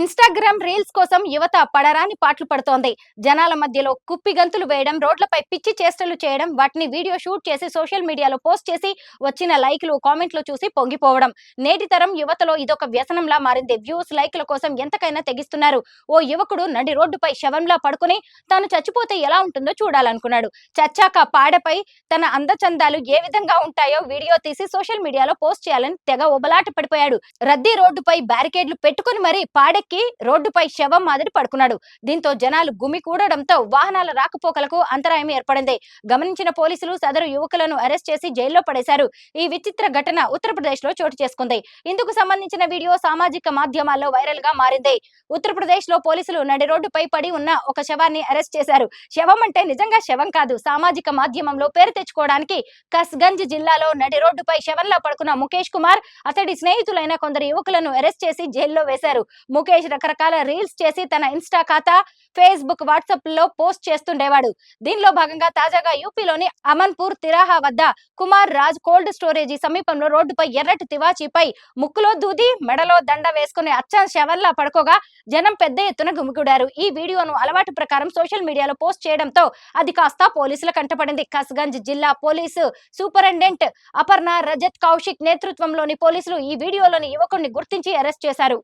Instagram reels కోసం యువత పడరాని పాట్లు పడుతోంది. జనాల మధ్యలో కుప్పిగంతులు వేయడం, రోడ్లపై పిచ్చి చేష్టలు చేయడం, వాటిని వీడియో షూట్ చేసి సోషల్ మీడియాలో పోస్ట్ చేసి వచ్చిన లైక్‌లు, కామెంట్‌లు చూసి పొంగిపోవడం. నేటి తరం యువతలో ఇదొక వ్యసనంలా మారింది. వ్యూస్, లైక్‌ల కోసం ఎంతకైనా తెగిస్తున్నారు. ఓ యువకుడు నడి రోడ్డుపై శవంలా పడుకొని తాను చచ్చిపోతే ఎలా ఉంటుందో చూడాలనుకున్నాడు. చచ్చాక పాడెపై తన అందచందాలు ఏ విధంగా ఉంటాయో వీడియో తీసి సోషల్ మీడియాలో పోస్ట్ చేయాలని తెగ ఉబలాట పడిపోయాడు. రద్దీ రోడ్డుపై బ్యారికేడ్లు పెట్టుకుని మరీ పాడెక్కి రోడ్డుపై శవం మాదిరి పడుకున్నాడు. దీంతో జనాలు గుమికూడడంతో వాహనాల రాకపోకలకు అంతరాయం ఏర్పడింది. గమనించిన పోలీసులు సదరు యువకులను అరెస్ట్ చేసి జైల్లో పడేశారు. ఈ విచిత్ర ఘటన ఉత్తరప్రదేశ్ లో చోటు చేసుకుంది. ఇందుకు సంబంధించిన వీడియో సామాజిక మాధ్యమాల్లో వైరల్ గా మారింది. ఉత్తరప్రదేశ్ లో పోలీసులు నడి రోడ్డుపై పడి ఉన్న ఒక శవాన్ని అరెస్ట్ చేశారు. శవం అంటే నిజంగా శవం కాదు. సామాజిక మాధ్యమంలో పేరు తెచ్చుకోవడానికి కస్గంజ్ జిల్లాలో నడి రోడ్డుపై శవంలా పడుకున్న ముఖేష్ కుమార్, అతడి స్నేహితులైన కొందరు యువకులను అరెస్ట్ చేసి జైల్లో వేశారు. ముఖేష్ రకరకాల రీల్స్ చేసి తన ఇన్స్టా ఖాతా, ఫేస్బుక్, వాట్సాప్ లో పోస్ట్ చేస్తుండేవాడు. దీనిలో భాగంగా తాజాగా యూపీలోని అమన్పూర్ తిరాహా వద్ద కుమార్ రాజ్ కోల్డ్ స్టోరేజీ సమీపంలో రోడ్డుపై ఎర్రటి తివాచీపై ముక్కులో దూది, మెడలో దండ వేసుకుని అచ్చం శవంలా పడుకోగా జనం పెద్ద ఎత్తున గుమిగూడారు. ఈ వీడియోను అలవాటు ప్రకారం సోషల్ మీడియాలో పోస్ట్ చేయడంతో అది కాస్త పోలీసుల కంటపడింది. కస్గంజ్ జిల్లా పోలీసు సూపరింటెండెంట్ అపర్ణ రజత్ కౌశిక్ నేతృత్వంలోని పోలీసులు ఈ వీడియోలోని యువకుడిని గుర్తించి అరెస్ట్ చేశారు.